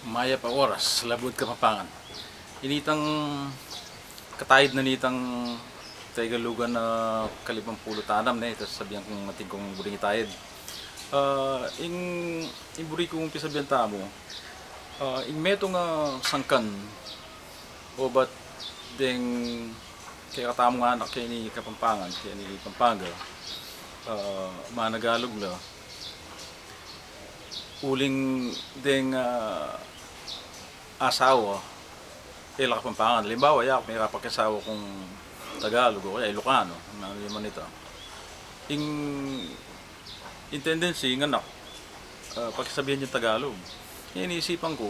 Maya pa oras, labod Kapampangan. Initang katayid na nitang Tagalugan na kalibang pulo tanam na ito sabihan kong mating kong buring itayid. Ing buri kong pisabihan tamo, ing meto nga sangkan o ba't ding kaya katamo nga anak kaya ni Kapampangan, kaya ni Pampanga, managalog la. Uling ding asawa, ila Kapampangan. Halimbawa, yak may kapakisawa kong Tagalog o kaya Ilocano, ano naman ito. In tendency, ng anak, pagsabihan yung Tagalog. Iniisipan ko,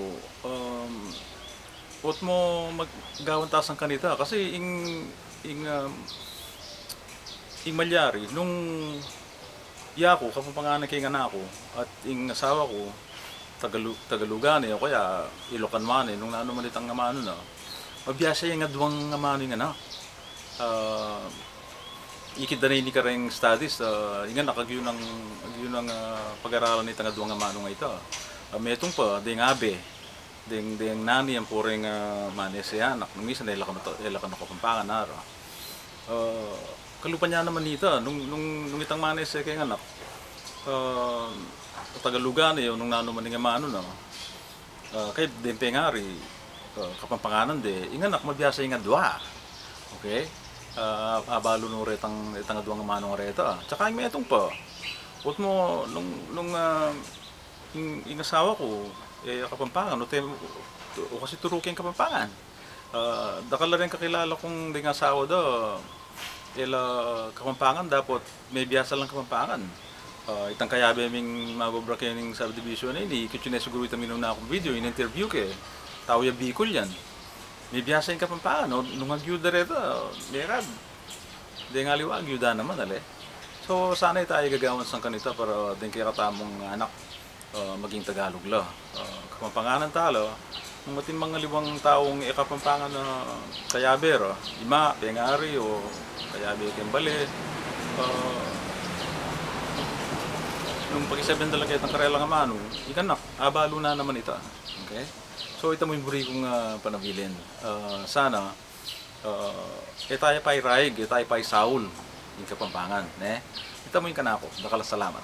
huwag mo maggawantasan kanita kasi ing malyari, nung yako, Kapampanganan kay nga ako, at ing asawa ko, Tagalugan o kaya Ilocan man nung naano man itang namano na, mabiyasa yung nga duwang namano yung anak. Ikid na rin ka rin studies, ingan nakagyo ng pag-aralan nito nga duwang namano nga ito. Metong pa, ding abe, ding nani ang puring manesya anak, nung isa na ilakan na Kapampangan na ro. Kalupan niya naman nito, nung itang manesya kay anak, Tagalugan nung nano man nga mano na, kay din pengari, Kapampanganan de, ingan nak mabiyasa nga dua. Okay? Abalo no retang itang duwang manong reta. Tsaka yung metong pa. Ut mo nung ing asawa ko Kapampangan o kasi turukin Kapampangan. Dakala rin kakilala kong ding asawa do ila Kapampangan dapat may biyasa lang Kapampangan. Itang kayabe ming mababra ng subdivision ni kitchen siguro ito minuna akong video in interview ke tao ya Bicol yan. May biyasa yung Kapampangan, no? Nung nagyuda rito, merad. Hindi nga liwa, nagyuda naman, ale. So, sana tayo gagawan sa kanita para din kaya katamong anak maging Tagalog la. Kapampanganan talo, nung mating mga liwang taong Kapampangan na kayaber, ima, pengari, o kayabe kembali. Nung pag-isabihan talaga itang karela nga mano, ikanak, abalo na naman ita. Okay? So ito mo yung buri kong panabilin. Sana, tayo pa'y raig, tayo pa'y saul, yung Kapampangan. Ito mo yung kanako. Salamat.